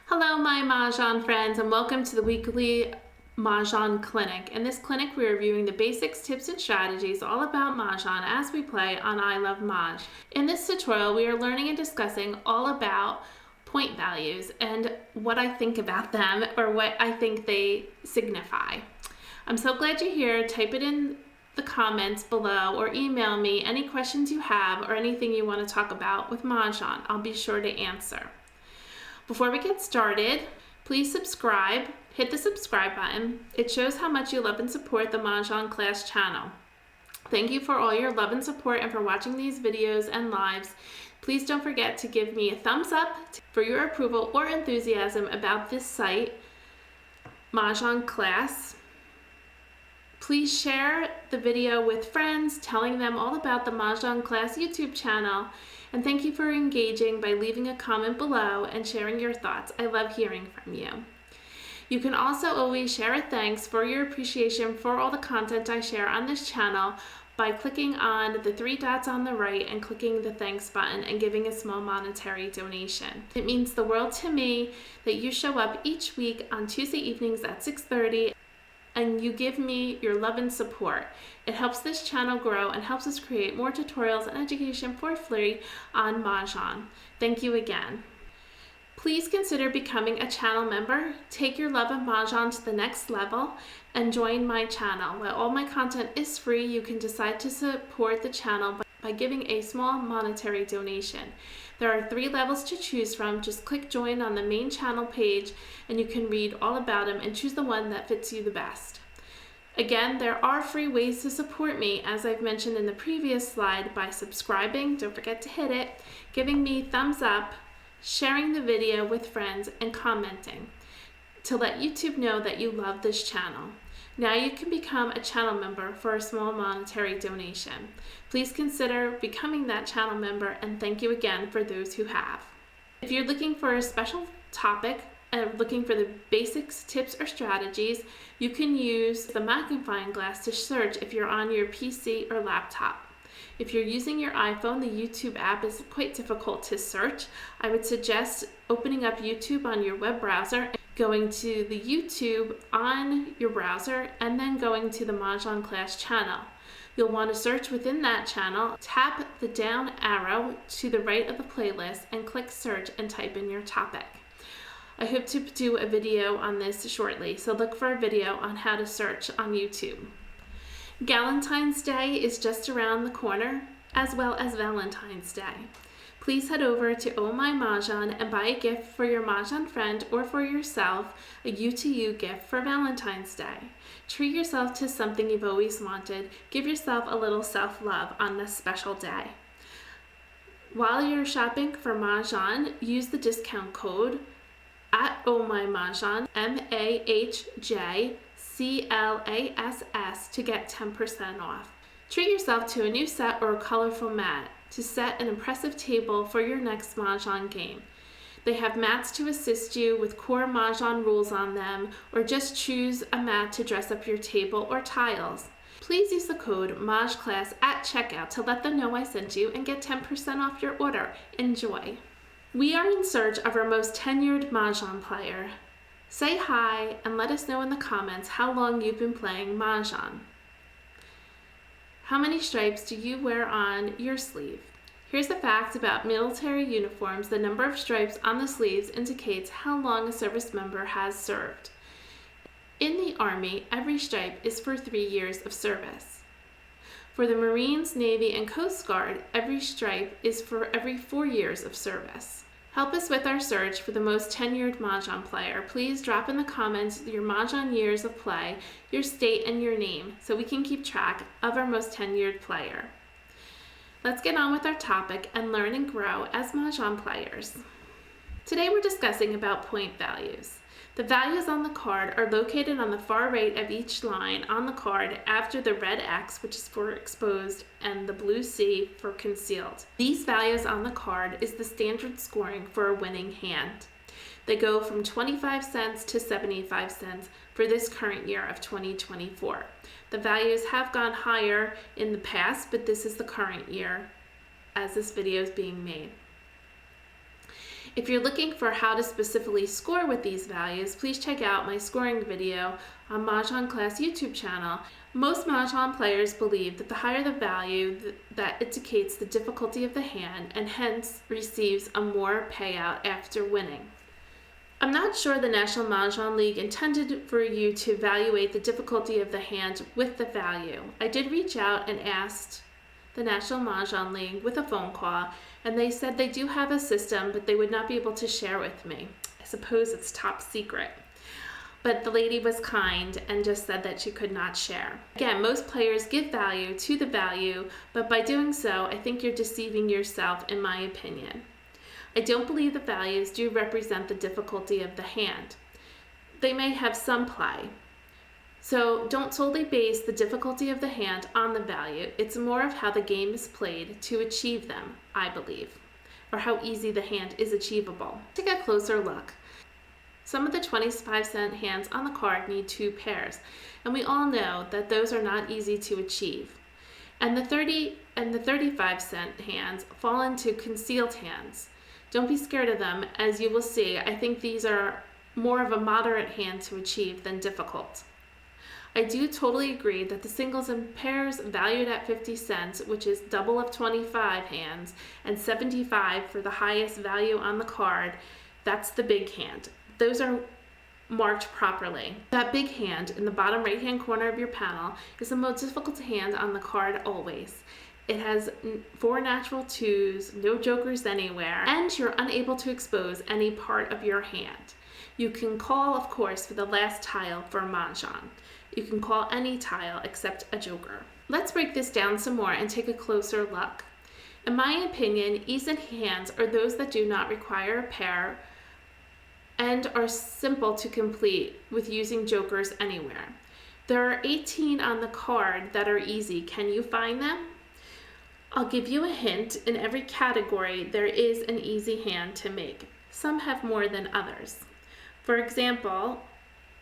Hello, my Mahjong friends, and welcome to the weekly Mahjong clinic. In this clinic, we are reviewing the basics, tips, and strategies all about Mahjong as we play on I Love Maj. In this tutorial, we are learning and discussing all about point values and what I think about them or what I think they signify. I'm so glad you're here. Type it in the comments below or email me any questions you have or anything you want to talk about with Mahjong. I'll be sure to answer. Before we get started, please subscribe. Hit the subscribe button. It shows how much you love and support the Mahjong class channel. Thank you for all your love and support and for watching these videos and lives. Please don't forget to give me a thumbs up for your approval or enthusiasm about this site, Mahjong class. Please share the video with friends, telling them all about the Mahjong class YouTube channel. And thank you for engaging by leaving a comment below and sharing your thoughts. I love hearing from you. You can also always share a thanks for your appreciation for all the content I share on this channel by clicking on the three dots on the right and clicking the thanks button and giving a small monetary donation. It means the world to me that you show up each week on Tuesday evenings at 6:30 and you give me your love and support. It helps this channel grow and helps us create more tutorials and education for free on Mahjong. Thank you again. Please consider becoming a channel member. Take your love of Mahjong to the next level and join my channel. While all my content is free, you can decide to support the channel by giving a small monetary donation. There are 3 levels to choose from. Just click join on the main channel page and you can read all about them and choose the one that fits you the best. Again, there are free ways to support me, as I've mentioned in the previous slide, by subscribing, don't forget to hit it, giving me thumbs up, sharing the video with friends, and commenting to let YouTube know that you love this channel. Now you can become a channel member for a small monetary donation. Please consider becoming that channel member, and thank you again for those who have. If you're looking for a special topic and looking for the basics, tips, or strategies, you can use the magnifying glass to search if you're on your PC or laptop. If you're using your iPhone, the YouTube app is quite difficult to search. I would suggest opening up YouTube on your web browser, going to the YouTube on your browser, and then going to the Mahjong class channel. You'll want to search within that channel, tap the down arrow to the right of the playlist, and click search and type in your topic. I hope to do a video on this shortly, so look for a video on how to search on YouTube. Galentine's Day is just around the corner, as well as Valentine's Day. Please head over to Oh My Mahjong and buy a gift for your Mahjong friend or for yourself, a you-to-you gift for Valentine's Day. Treat yourself to something you've always wanted. Give yourself a little self-love on this special day. While you're shopping for Mahjong, use the discount code at Oh My Mahjong, MAHJCLASS, to get 10% off. Treat yourself to a new set or a colorful mat to set an impressive table for your next Mahjong game. They have mats to assist you with core Mahjong rules on them, or just choose a mat to dress up your table or tiles. Please use the code MAJClass at checkout to let them know I sent you and get 10% off your order. Enjoy! We are in search of our most tenured Mahjong player. Say hi and let us know in the comments how long you've been playing Mahjong. How many stripes do you wear on your sleeve? Here's the fact about military uniforms. The number of stripes on the sleeves indicates how long a service member has served. In the Army, every stripe is for 3 years of service. For the Marines, Navy, and Coast Guard, every stripe is for every 4 years of service. Help us with our search for the most tenured Mahjong player. Please drop in the comments your Mahjong years of play, your state, and your name so we can keep track of our most tenured player. Let's get on with our topic and learn and grow as Mahjong players. Today we're discussing about point values. The values on the card are located on the far right of each line on the card after the red X, which is for exposed, and the blue C for concealed. These values on the card is the standard scoring for a winning hand. They go from 25 cents to 75 cents for this current year of 2024. The values have gone higher in the past, but this is the current year as this video is being made. If you're looking for how to specifically score with these values, please check out my scoring video on Mahjong Class YouTube channel. Most Mahjong players believe that the higher the value, that indicates the difficulty of the hand and hence receives a more payout after winning. I'm not sure the National Mahjong League intended for you to evaluate the difficulty of the hand with the value. I did reach out and asked the National Mahjong League with a phone call, and they said they do have a system, but they would not be able to share with me. I suppose it's top secret. But the lady was kind and just said that she could not share. Again, most players give value to the value, but by doing so, I think you're deceiving yourself, in my opinion. I don't believe the values do represent the difficulty of the hand. They may have some play. So don't solely base the difficulty of the hand on the value. It's more of how the game is played to achieve them, I believe, or how easy the hand is achievable. Take a closer look. Some of the 25-cent hands on the card need 2 pairs, and we all know that those are not easy to achieve. And the 30 and the 35-cent hands fall into concealed hands. Don't be scared of them, as you will see. I think these are more of a moderate hand to achieve than difficult. I do totally agree that the singles and pairs valued at 50 cents, which is double of 25 hands, and 75 for the highest value on the card, that's the big hand. Those are marked properly. That big hand in the bottom right-hand corner of your panel is the most difficult hand on the card always. It has 4 natural 2s, no jokers anywhere, and you're unable to expose any part of your hand. You can call, of course, for the last tile for Mahjong. You can call any tile except a joker. Let's break this down some more and take a closer look. In my opinion, easy hands are those that do not require a pair and are simple to complete with using jokers anywhere. There are 18 on the card that are easy. Can you find them? I'll give you a hint. In every category, there is an easy hand to make. Some have more than others. For example,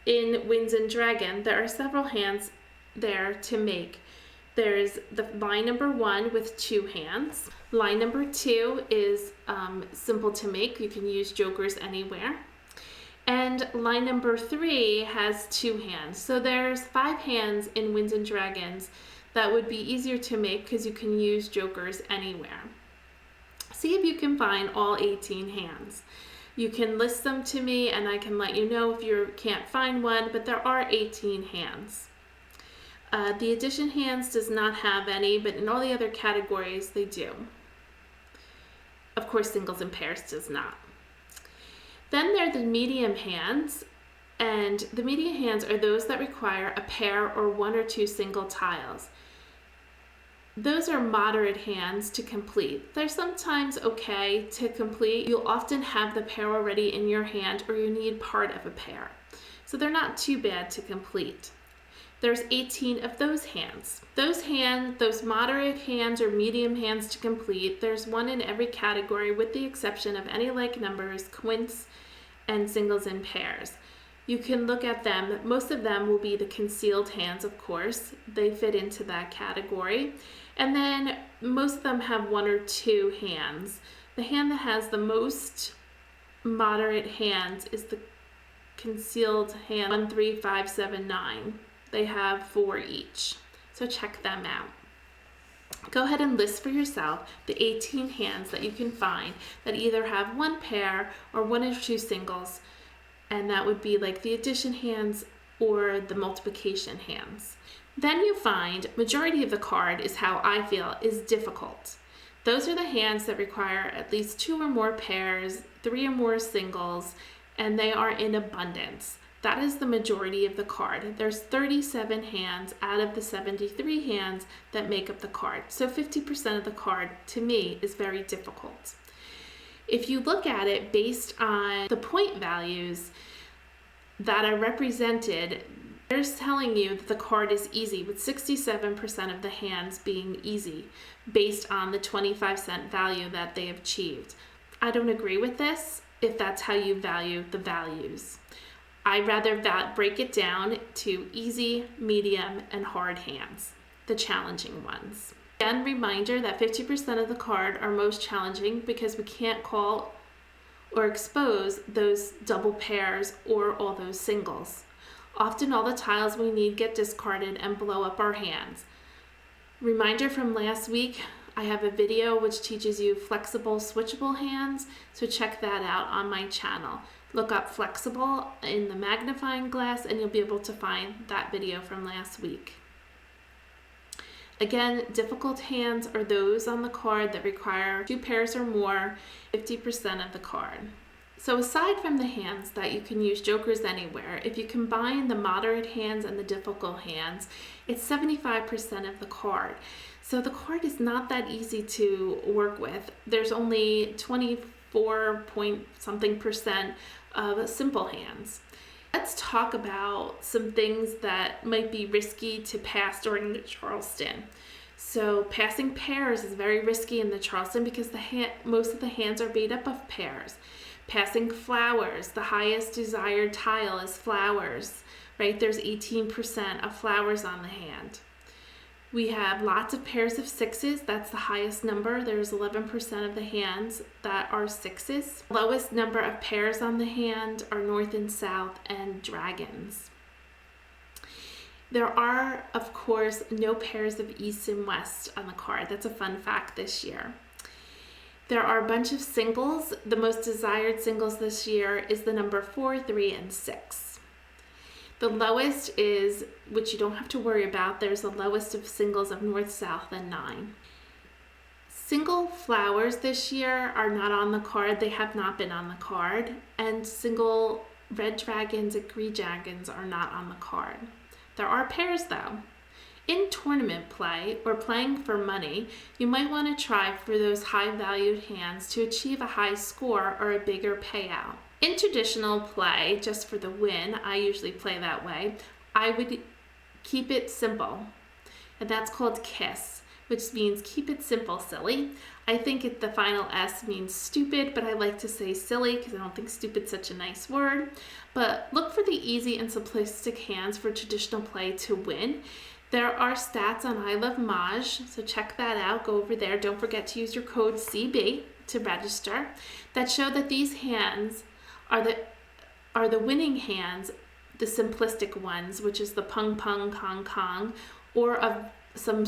in Winds and Dragon, there are several hands there to make. There's the line number 1 with 2 hands. Line number 2 is simple to make. You can use jokers anywhere. And line number 3 has 2 hands. So there's 5 hands in Winds and Dragons that would be easier to make because you can use jokers anywhere. See if you can find all 18 hands. You can list them to me and I can let you know if you can't find one, but there are 18 hands. The addition hands does not have any, but in all the other categories they do. Of course, singles and pairs does not. Then there are the medium hands, and the medium hands are those that require a pair or 1 or 2 single tiles. Those are moderate hands to complete. They're sometimes okay to complete. You'll often have the pair already in your hand, or you need part of a pair. So they're not too bad to complete. There's 18 of those hands. Those moderate hands or medium hands to complete, there's 1 in every category with the exception of any like numbers, quints, and singles and pairs. You can look at them. Most of them will be the concealed hands, of course. They fit into that category. And then most of them have 1 or 2 hands. The hand that has the most moderate hands is the concealed hand 1, 3, 5, 7, 9. They have 4 each. So check them out. Go ahead and list for yourself the 18 hands that you can find that either have 1 pair or 1 or 2 singles, and that would be like the addition hands or the multiplication hands. Then you find majority of the card is how I feel is difficult. Those are the hands that require at least 2 or more pairs, 3 or more singles, and they are in abundance. That is the majority of the card. There's 37 hands out of the 73 hands that make up the card. So 50% of the card, to me, is very difficult. If you look at it based on the point values that are represented, they're telling you that the card is easy, with 67% of the hands being easy based on the 25-cent value that they have achieved. I don't agree with this if that's how you value the values. I'd rather break it down to easy, medium, and hard hands, the challenging ones. Again, reminder that 50% of the card are most challenging because we can't call or expose those double pairs or all those singles. Often all the tiles we need get discarded and blow up our hands. Reminder from last week, I have a video which teaches you flexible switchable hands, so check that out on my channel. Look up flexible in the magnifying glass and you'll be able to find that video from last week. Again, difficult hands are those on the card that require 2 pairs or more, 50% of the card. So aside from the hands that you can use jokers anywhere, if you combine the moderate hands and the difficult hands, it's 75% of the card. So the card is not that easy to work with. There's only 24-point-something% of simple hands. Let's talk about some things that might be risky to pass during the Charleston. So passing pairs is very risky in the Charleston because most of the hands are made up of pairs. Passing flowers, the highest desired tile is flowers, right? There's 18% of flowers on the hand. We have lots of pairs of sixes. That's the highest number. There's 11% of the hands that are sixes. Lowest number of pairs on the hand are north and south and dragons. There are, of course, no pairs of east and west on the card. That's a fun fact this year. There are a bunch of singles. The most desired singles this year is the number 4, 3, and 6. The lowest is, which you don't have to worry about, there's the lowest of singles of north, south, and 9. Single flowers this year are not on the card. They have not been on the card. And single red dragons and green dragons are not on the card. There are pairs though. In tournament play or playing for money, you might want to try for those high valued hands to achieve a high score or a bigger payout. In traditional play, just for the win, I usually play that way, I would keep it simple. And that's called KISS, which means keep it simple, silly. I think the final S means stupid, but I like to say silly because I don't think stupid's such a nice word. But look for the easy and simplistic hands for traditional play to win. There are stats on I Love Maj, so check that out. Go over there. Don't forget to use your code CB to register that show that these hands are the winning hands, the simplistic ones, which is the pung pung kong kong, or of some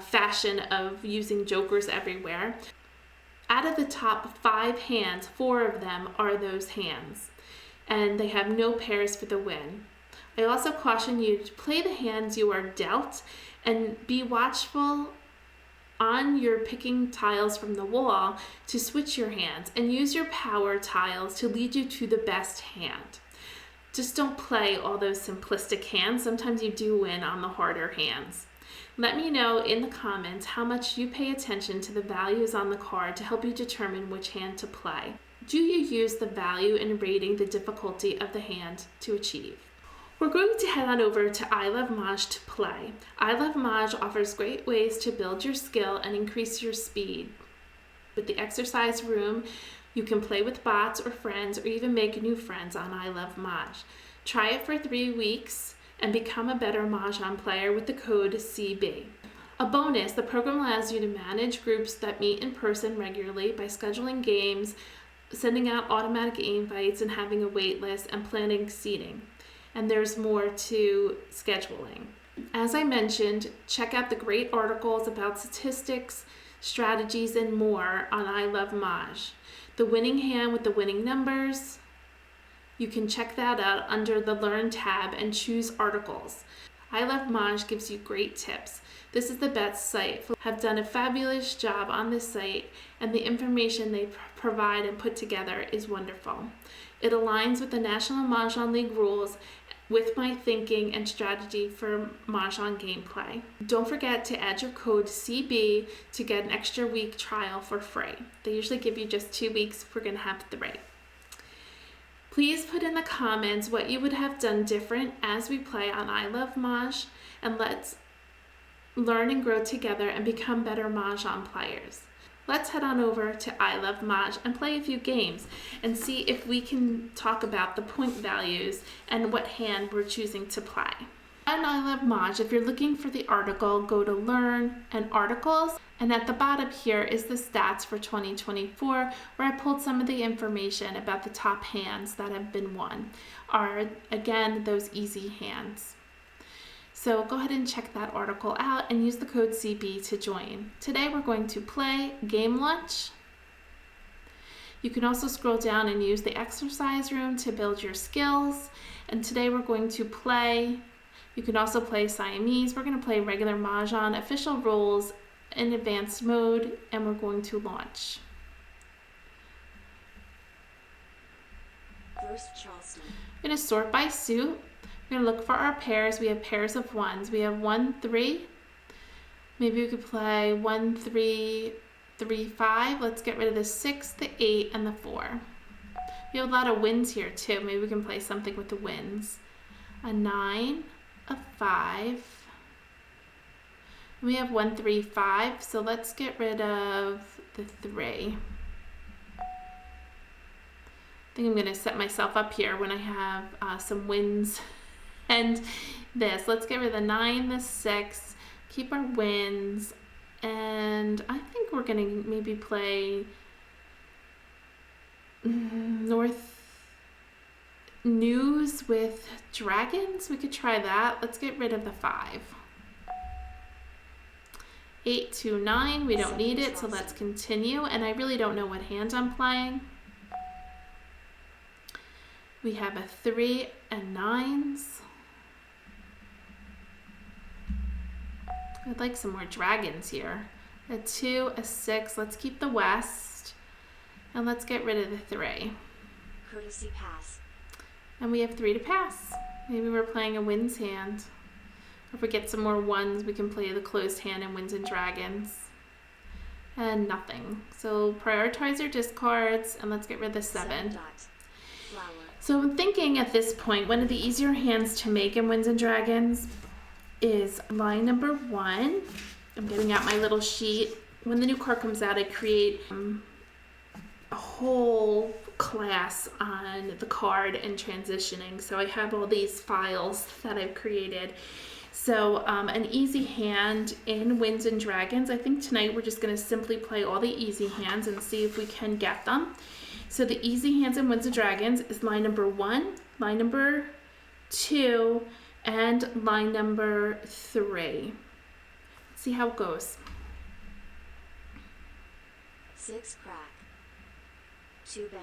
fashion of using jokers everywhere. Out of the top 5 hands, 4 of them are those hands, and they have no pairs for the win. I also caution you to play the hands you are dealt and be watchful on your picking tiles from the wall to switch your hands and use your power tiles to lead you to the best hand. Just don't play all those simplistic hands. Sometimes you do win on the harder hands. Let me know in the comments how much you pay attention to the values on the card to help you determine which hand to play. Do you use the value in rating the difficulty of the hand to achieve? We're going to head on over to I Love Maj to play. I Love Maj offers great ways to build your skill and increase your speed. With the exercise room, you can play with bots or friends or even make new friends on I Love Maj. Try it for 3 weeks and become a better Mahjong player with the code CB. A bonus, the program allows you to manage groups that meet in person regularly by scheduling games, sending out automatic invites, and having a wait list and planning seating. And there's more to scheduling. As I mentioned, check out the great articles about statistics, strategies, and more on I Love Maj. The winning hand with the winning numbers, you can check that out under the Learn tab and choose articles. I Love Maj gives you great tips. This is the best site. Have done a fabulous job on this site, and the information they provide and put together is wonderful. It aligns with the National Mahjong League rules with my thinking and strategy for Mahjong gameplay. Don't forget to add your code CB to get an extra week trial for free. They usually give you just 2 weeks. We're going to have 3. Please put in the comments what you would have done different as we play on I Love Maj, and let's learn and grow together and become better Mahjong players. Let's head on over to I Love Maj and play a few games and see if we can talk about the point values and what hand we're choosing to play. And I Love Maj, if you're looking for the article, go to Learn and Articles. And at the bottom here is the stats for 2024, where I pulled some of the information about the top hands that have been won. Are, again, those easy hands. So go ahead and check that article out and use the code CB to join. Today we're going to play Game Lunch. You can also scroll down and use the exercise room to build your skills. And today we're going to play, you can also play Siamese. We're going to play regular Mahjong, official rules in advanced mode, and we're going to launch. First, Charleston. We're going to sort by suit. We're going to look for our pairs. We have pairs of ones. We have 1, 3. Maybe we could play 1, 3, 3, 5. Let's get rid of the 6, the 8, and the 4. We have a lot of wins here too. Maybe we can play something with the wins. A 9, a 5. We have 1, 3, 5. So let's get rid of the 3. I think I'm going to set myself up here when I have some wins and this. Let's get rid of the 9, the 6. Keep our wins. And I think we're going to maybe play North News with dragons. We could try that. Let's get rid of the 5. 8, 2, 9. We don't need it, so let's continue. And I really don't know what hand I'm playing. We have a 3 and 9s. I'd like some more dragons here. A 2, a 6. Let's keep the west. And let's get rid of the 3. Courtesy pass. And we have 3 to pass. Maybe we're playing a wins hand. Or if we get some more ones, we can play the closed hand and wins and dragons. And nothing. So prioritize your discards, and let's get rid of the 7. So I'm thinking at this point, one of the easier hands to make in wins and dragons is line number 1. I'm getting out my little sheet. When the new card comes out, I create a whole class on the card and transitioning. So I have all these files that I've created. So an easy hand in wins and dragons. I think tonight we're just going to simply play all the easy hands and see if we can get them. So the easy hands in wins and dragons is line number 1, line number 2, and line number 3. Let's see how it goes. 6 crack. 2 bam.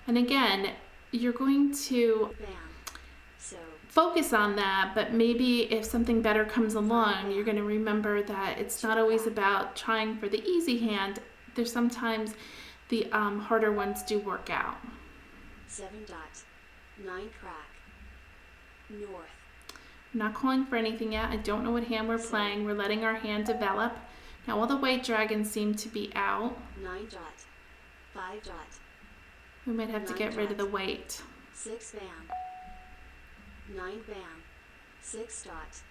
And again, you're going to Bam. So focus on that, but maybe if something better comes along, you're going to remember that it's not always about trying for the easy hand. There's sometimes the harder ones do work out. 7 dot. 9 crack. North. I'm not calling for anything yet. I don't know what hand we're playing. We're letting our hand develop. Now all the white dragons seem to be out. 9 dot. 5 dot. We might have to get rid of the white. 6 bam. 9 bam. 6 dot.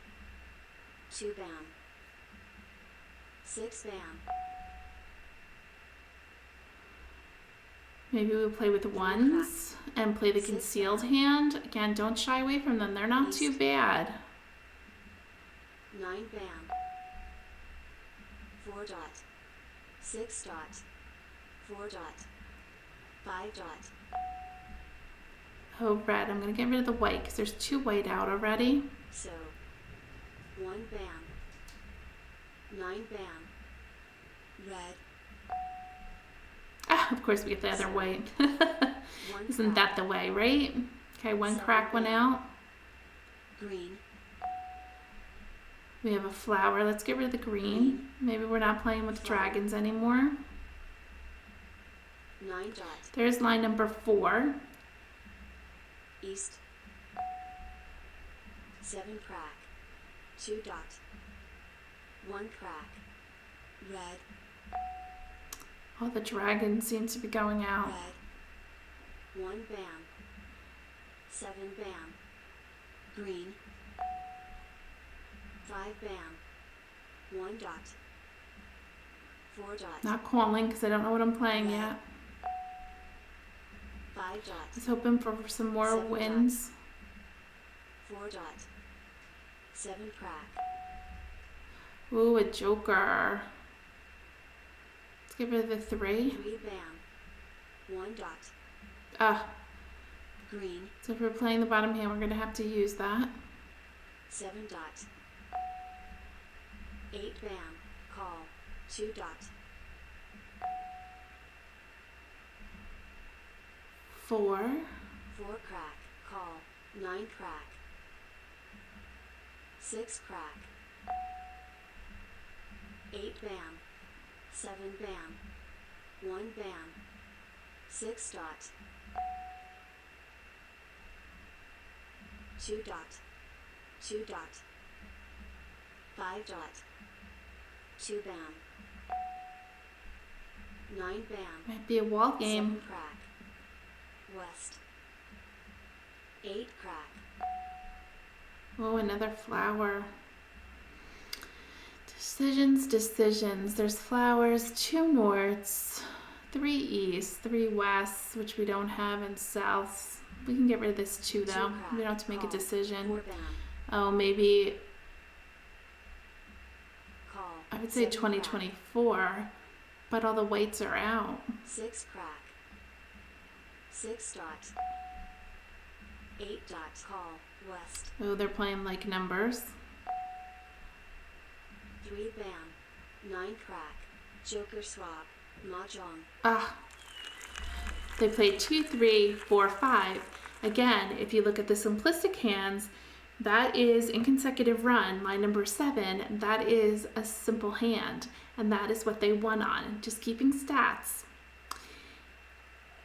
2 bam. 6 bam. Maybe we'll play with the ones and play the concealed hand. Again, don't shy away from them. They're not too bad. 9 bam. 4 dot. 6 dot. 4 dot. 5 dot. Oh, red. I'm going to get rid of the white because there's 2 white out already. So 1 bam. 9 bam. Red. Ah, of course we get the other white. Isn't that the way, right? Okay, 1 crack, 1 out. Green. We have a flower. Let's get rid of the green. Maybe we're not playing with dragons anymore. 9 dot. There's line number 4. East. 7 crack. 2 dot. 1 crack. Red. All the dragons seem to be going out. Red. 1 bam. 7 bam. Green. 5 bam. 1 dot. 4 dot. Not calling because I don't know what I'm playing yet. 5 dot. I was hoping for some more 7 wins. 4 dot. 7 crack. Ooh, a joker. Let's give her the 3. 3 bam. 1 dot. Ah, Green. so if we're playing the bottom hand, we're going to have to use that. 7 dot. 8 bam. Call. 2 dot. 4. 4 crack. Call. 9 crack. 6 crack. 8 bam. 7 bam. 1 bam. 6 dot. 2 dot. 2 dot. 5 dot. 2 bam. 9 bam. Might be a wall 7 game. crack. West. 8 crack. Oh, another flower. Decisions, decisions. There's flowers, 2 norths, 3 easts, 3 wests, which we don't have, and souths. We can get rid of this 2 though. 2 crack. We don't have to make a Call. decision. 4 bam. Oh, maybe Call. I would say 7 crack. 2024, but all the whites are out. 6 crack. 6 dot. 8 dot. Call. West. Oh, they're playing like numbers. 3 bam. 9 crack. Joker swap. Mahjong. Ah, they played 2, 3, 4, 5. Again, if you look at the simplistic hands, that is in consecutive run, line number 7. That is a simple hand, and that is what they won on. Just keeping stats.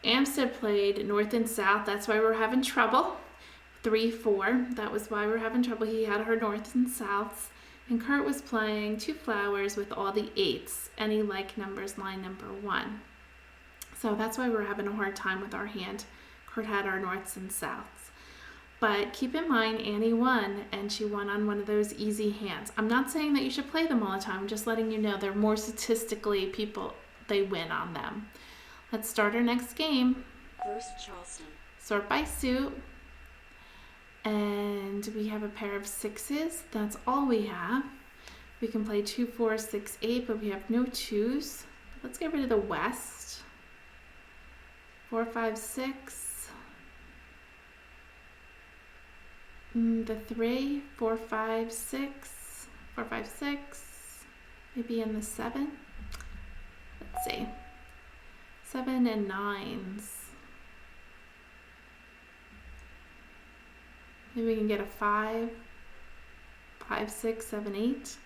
Amstead played north and south. That's why we're having trouble. 3, 4. That was why we're having trouble. He had her norths and souths. And Kurt was playing 2 flowers with all the 8s, any like numbers, line number 1. So that's why we're having a hard time with our hand. Kurt had our norths and souths. But keep in mind, Annie won, and she won on one of those easy hands. I'm not saying that you should play them all the time. I'm just letting you know they're more statistically they win on them. Let's start our next game. First Charleston. Sort by suit. And we have a pair of 6s. That's all we have. We can play 2, 4, 6, 8, but we have no 2s. Let's get rid of the west. 4, 5, 6. The 3, 4, 5, 6. 4, 5, 6. Maybe in the 7. Let's see. 7 and 9s. Maybe we can get a 5, 5, 6, 7, 8. Let's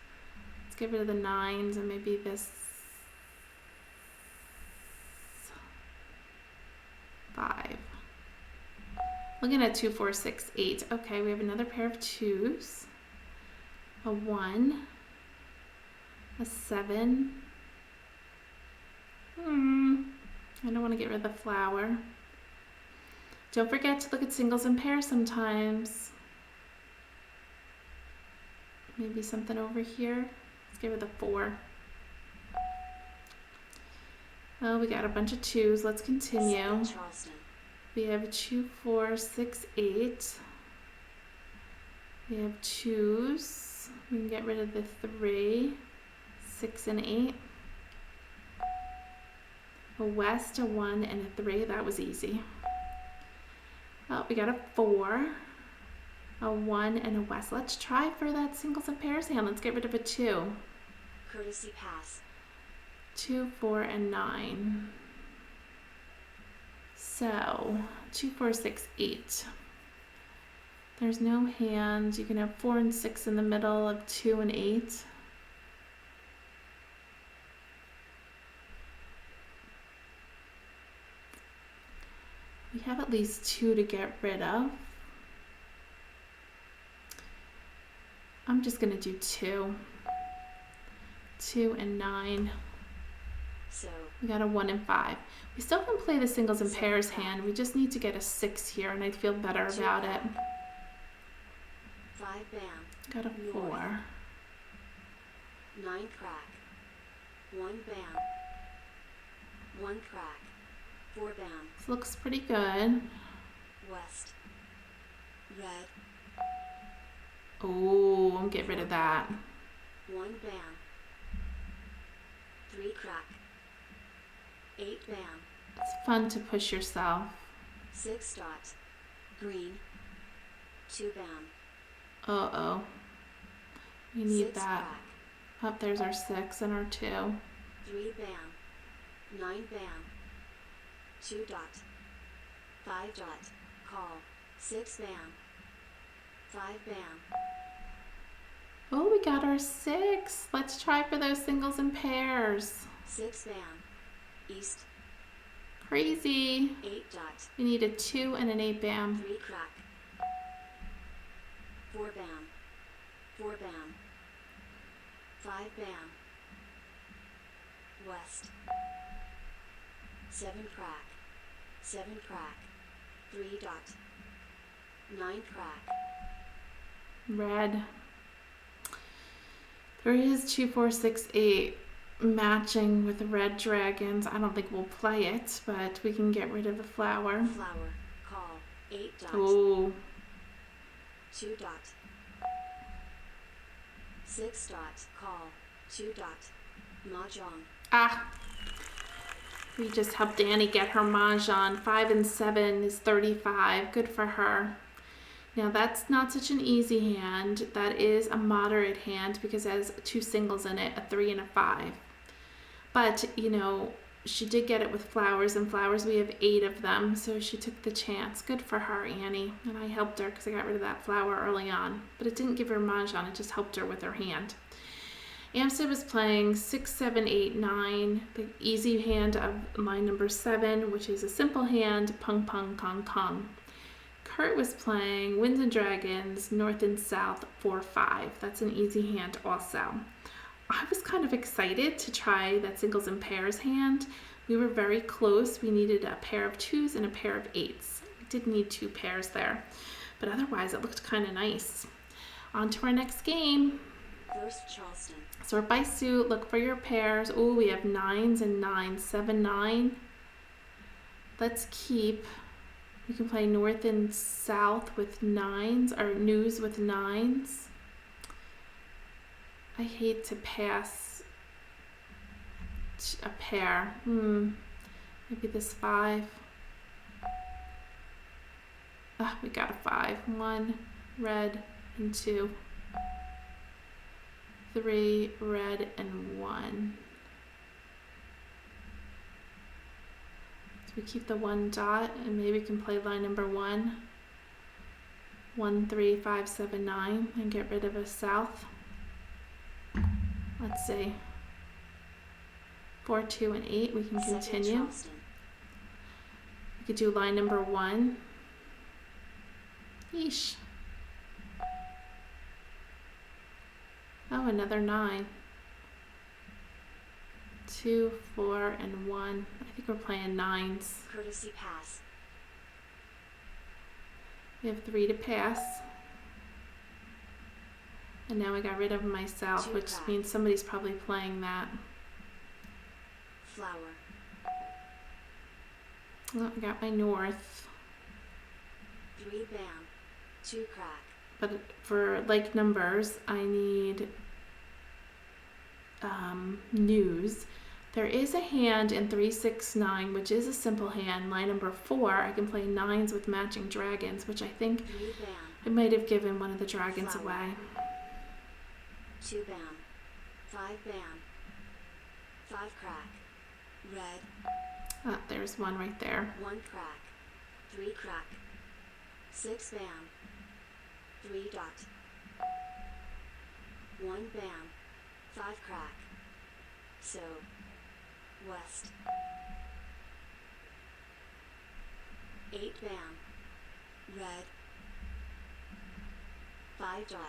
get rid of the 9s and maybe this 5. Looking at 2, 4, 6, 8. Okay, we have another pair of 2s. A 1. A 7. I don't want to get rid of the flower. Don't forget to look at singles and pairs sometimes. Maybe something over here. Let's give it the 4. Oh, we got a bunch of 2s. Let's continue. We have 2, 4, 6, 8. We have 2s. We can get rid of the 3, 6, and 8. A west, a 1, and a 3. That was easy. Oh, we got a 4, a 1, and a west. Let's try for that singles and pairs hand. Let's get rid of a 2. Courtesy pass. 2, 4, and 9. So, 2, 4, 6, 8. There's no hands. You can have 4 and 6 in the middle of 2 and 8. We have at least 2 to get rid of. I'm just going to do 2. 2 and 9. So We got a 1 and 5. We still can play the singles and pairs hand. We just need to get a 6 here, and I'd feel better about it. 5 bam. Got a 4. 9 crack. 1 bam. 1 crack. 4 bam. This looks pretty good. West. Red. Oh, get rid of that. 1 bam. 3 crack. 8 bam. It's fun to push yourself. 6 dot. Green. 2 bam. Uh-oh. We need 6 that. crack. Oh, there's our 6 and our 2. 3 bam. 9 bam. 2 dot. 5 dot. Call. 6 bam. 5 bam. Oh, we got our 6. Let's try for those singles and pairs. 6 bam. East. Crazy. 8 dot. We need a 2 and an 8 bam. 3 crack. 4 bam. 4 bam. 5 bam. West. 7 crack. 7 crack. 3 dot. 9 crack. Red. There is 2, 4, 6, 8 matching with the red dragons. I don't think we'll play it, but we can get rid of the flower. Flower. Call. 8 dot. Oh, 2 dot. 6 dot. Call. 2 dot. Mahjong. ah. We just helped Annie get her Mahjong. 5 and 7 is 35. Good for her. Now that's not such an easy hand. That is a moderate hand because it has 2 singles in it, a 3 and a 5. But, you know, she did get it with flowers, and flowers we have 8 of them, so she took the chance. Good for her, Annie. And I helped her because I got rid of that flower early on. But it didn't give her Mahjong, it just helped her with her hand. Amstead was playing 6, 7, 8, 9, the easy hand of line number 7, which is a simple hand, pung pung kong kong. Kurt was playing Winds and Dragons, North and South, 4, 5. That's an easy hand also. I was kind of excited to try that singles and pairs hand. We were very close. We needed a pair of 2s and a pair of 8s. We did need 2 pairs there, but otherwise it looked kind of nice. On to our next game. First Charleston. Sort by suit, look for your pairs. Oh, we have 9s and 9s, 7, 9. Let's keep, we can play North and South with 9s, or News with 9s. I hate to pass a pair. Maybe this 5. Ah, we got a 5. 1, red, and 2. 3, red, and 1. So we keep the 1 dot, and maybe we can play line number 1. 1, 3, 5, 7, 9, and get rid of a south. Let's see. 4, 2, and 8. We can continue. We could do line number 1. Yeesh. Oh, another 9. 2, 4, and 1. I think we're playing 9s. Courtesy pass. We have 3 to pass. And now I got rid of my south, 2 which crack. means somebody's probably playing that. Flower. Oh, I got my north. 3 bam. 2 crack. But for like numbers, I need news. There is a hand in 3, 6, 9, which is a simple hand. Line number 4, I can play 9s with matching dragons, which I think 3 bam. I might have given one of the dragons Flower. away. 2 bam. 5 bam. 5 crack. Red. Ah, there's one right there. 1 crack. 3 crack. 6 bam. 3 dot. 1 bam. 5 crack. So. West. 8 bam. Red. 5 dot.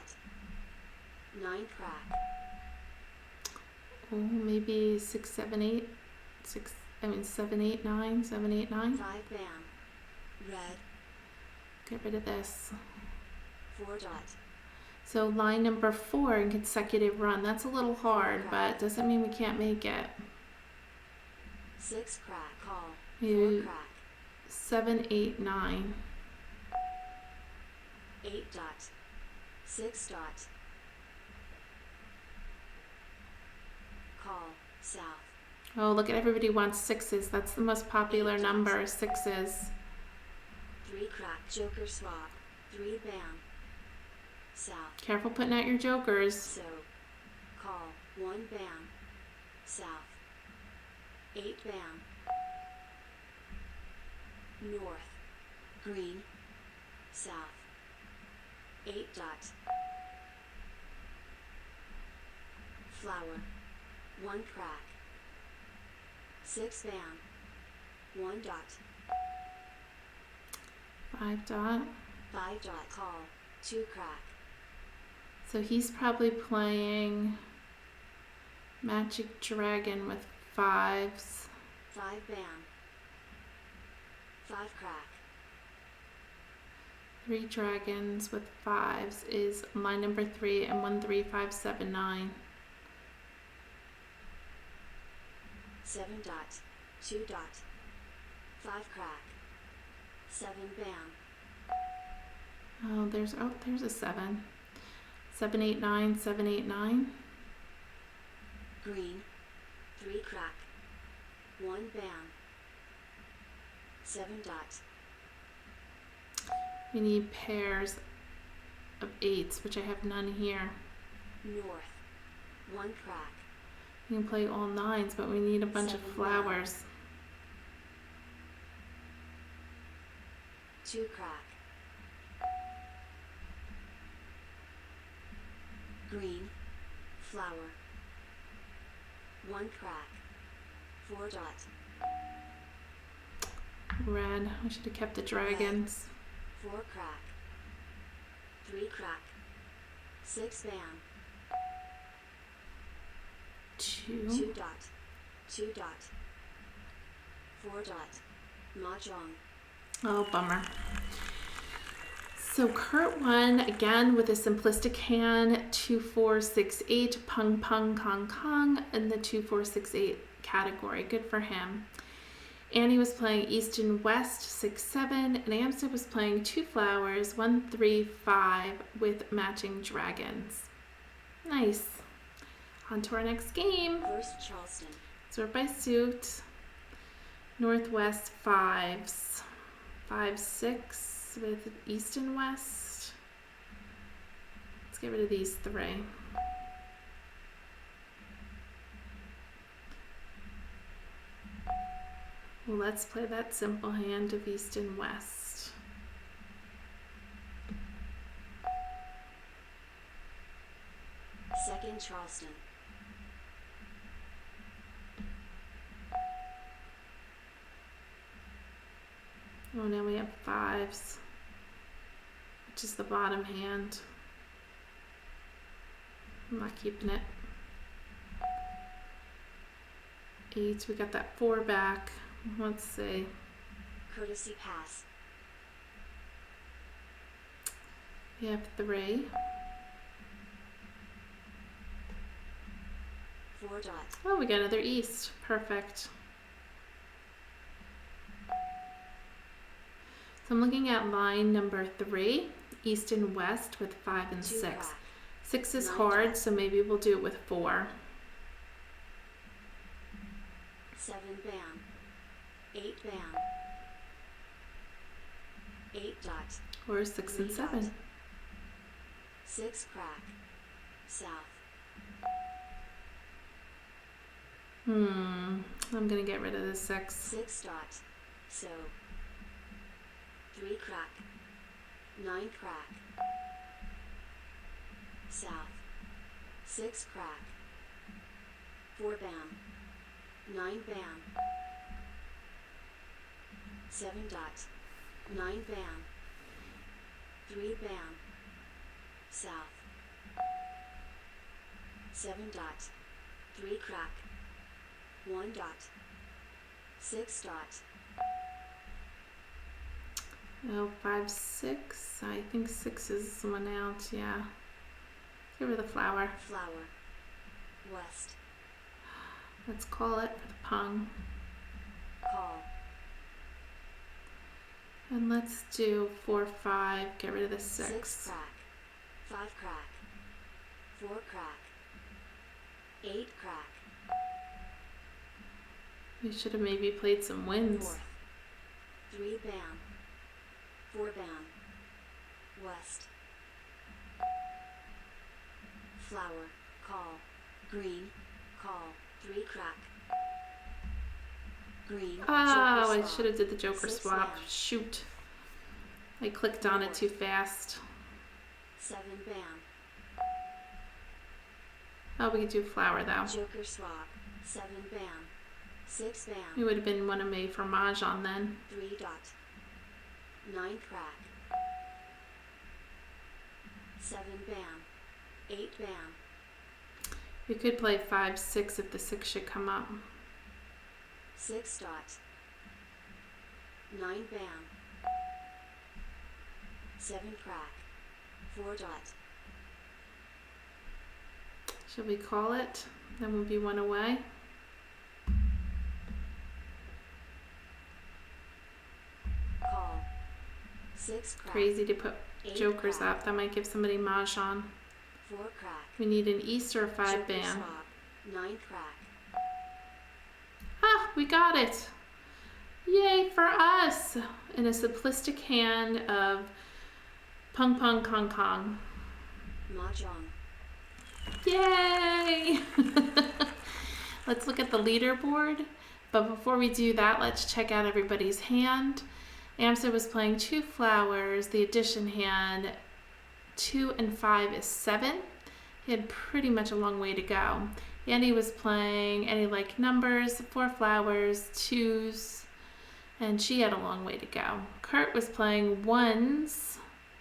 9 crack. Oh, maybe 6, 7, 8. 7, 8, 9. 7, 8, 9. 5 bam. Red. Get rid of this. 4 dot. So line number 4 in consecutive run. That's a little hard, but doesn't mean we can't make it. 6 crack. Call. 4 You- crack. 7, 8, 9. 8 dot. 6 dot. Call. South. Oh, look at everybody wants sixes. That's the most popular 8 number, sixes. 3 crack. Joker swap. 3 bam. South. Careful putting out your jokers. So. Call. 1 bam. South. 8 bam. North. Green. South. 8 dot. Flower. 1 crack. 6 bam. 1 dot. 5 dot. 5 dot. Call. 2 crack. So he's probably playing Magic Dragon with fives. 5 bam. 5 crack. 3 dragons with fives is line number 3 and 1, 3, 5, 7, 9. 7 dot. 2 dot. 5 crack. 7 bam. Oh, there's a 7. 7, 8, 9, 7, 8, 9. Green. 3 crack. 1 bam. 7 dot. We need pairs of 8s, which I have none here. North. 1 crack. You can play all 9s, but we need a bunch of 7 flowers. 2 crack. Green. Flower. 1 crack. 4 dot. Red. We should have kept the dragons. 4 crack. 3 crack. 6 bam. 2. 2 dot. 2 dot. 4 dot. Mahjong. Oh, bummer. So Kurt won again with a simplistic hand, 2, 4, 6, 8, pung pung kong kong, in the 2, 4, 6, 8 category. Good for him. Annie was playing East and West, 6, 7, and Amsterdam was playing 2 flowers, 1, 3, 5, with matching dragons. Nice. On to our next game. First Charleston. Sort by suit. Northwest 5s. 5, 6 with East and West. Let's get rid of these 3. Let's play that simple hand of East and West. Second Charleston. Oh, now we have 5s, which is the bottom hand. I'm not keeping it. 8s, we got that 4 back. Let's see. Courtesy pass. We have 3. 4 dot. Oh, we got another East. Perfect. So I'm looking at line number 3, East and West with 5 and 2 6. crack. 6 is 9 hard, dot. so maybe we'll do it with 4. 7 bam. 8 bam. 8 dot. Or 6 and 3 7. dot. 6 crack. South. I'm gonna get rid of the 6. 6 dot. So. 3 crack. 9 crack. South. 6 crack. 4 bam. 9 bam. 7 dot. 9 bam. 3 bam. South. 7 dot. 3 crack. 1 dot. 6 dot. Oh, 5, 6. I think 6 is one out, yeah. Get rid of the flower. Flower. West. Let's call it for the pung. Call. And let's do 4, 5. Get rid of the 6 6. crack. 5 crack. 4 crack. 8 crack. We should have maybe played some wins. North. 3 bam. 4 bam. West. Flower. Call. Green. Call. 3 crack. Green. Oh, Joker I swap. should have did the joker 6 swap. lamb. Shoot. I clicked on it too fast. 7 bam. Oh, we could do flower though. Joker swap. 7 bam. 6 It bam. would have been one of me for Mahjong then. 3 dot. 9 crack. 7 bam. 8 bam. We could play 5, 6 if the 6 should come up. 6 dot. 9 bam. 7 crack. 4 dot. Should we call it? Then we'll be one away. Call. 6 crack. Crazy to put 8 jokers crack. up. That might give somebody Mahjong. 4 crack. We need an East or a 5 Joker bam. swap. 9 crack. Ah, we got it. Yay for us. In a simplistic hand of Pung Pung Kong Kong. Mahjong. Yay! Let's look at the leaderboard. But before we do that, let's check out everybody's hand. Amsa was playing 2 flowers. The addition hand, 2 and 5 is 7. He had pretty much a long way to go. Andy was playing any like numbers, 4 flowers, 2s, and she had a long way to go. Kurt was playing 1s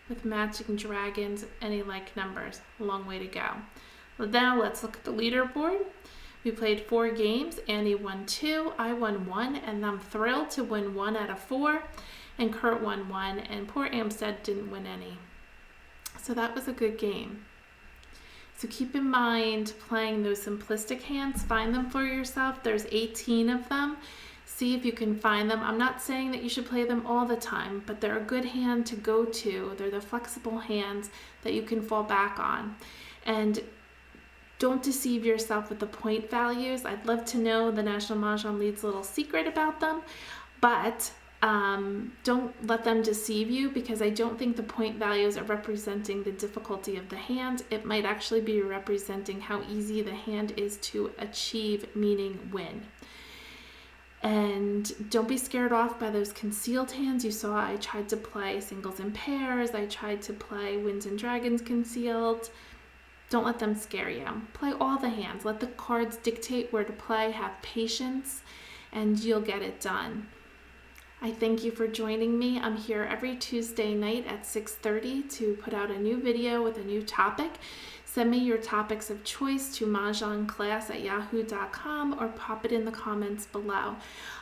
with matching dragons, any like numbers, a long way to go. Well, now let's look at the leaderboard. We played 4 games. Andy won 2, I won 1, and I'm thrilled to win 1 out of 4. And Kurt won 1, and poor Amstead didn't win any. So that was a good game. So keep in mind playing those simplistic hands. Find them for yourself. There's 18 of them. See if you can find them. I'm not saying that you should play them all the time, but they're a good hand to go to. They're the flexible hands that you can fall back on. And don't deceive yourself with the point values. I'd love to know the National Mahjong League's little secret about them, but don't let them deceive you, because I don't think the point values are representing the difficulty of the hand. It might actually be representing how easy the hand is to achieve, meaning win. And don't be scared off by those concealed hands. You saw I tried to play singles and pairs. I tried to play winds and dragons concealed. Don't let them scare you. Play all the hands. Let the cards dictate where to play. Have patience, and you'll get it done. I thank you for joining me. I'm here every Tuesday night at 6:30 to put out a new video with a new topic. Send me your topics of choice to mahjongclass@yahoo.com or pop it in the comments below.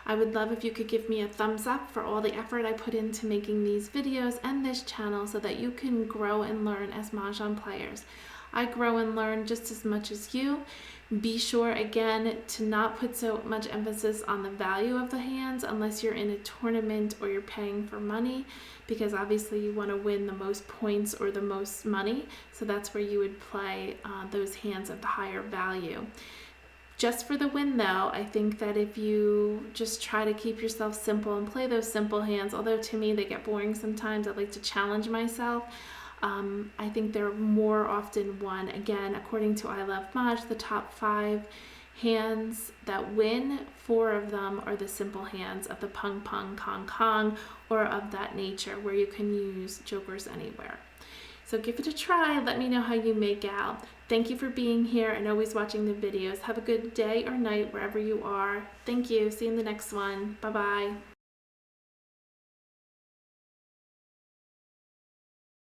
I would love if you could give me a thumbs up for all the effort I put into making these videos and this channel so that you can grow and learn as Mahjong players. I grow and learn just as much as you. Be sure, again, to not put so much emphasis on the value of the hands unless you're in a tournament or you're paying for money, because obviously you want to win the most points or the most money. So that's where you would play those hands of the higher value. Just for the win, though, I think that if you just try to keep yourself simple and play those simple hands, although to me they get boring sometimes, I like to challenge myself. I think they're more often won. Again, according to I Love Maj, the top 5 hands that win, 4 of them are the simple hands of the Pung Pung Kong Kong or of that nature where you can use jokers anywhere. So give it a try. Let me know how you make out. Thank you for being here and always watching the videos. Have a good day or night wherever you are. Thank you. See you in the next one. Bye-bye.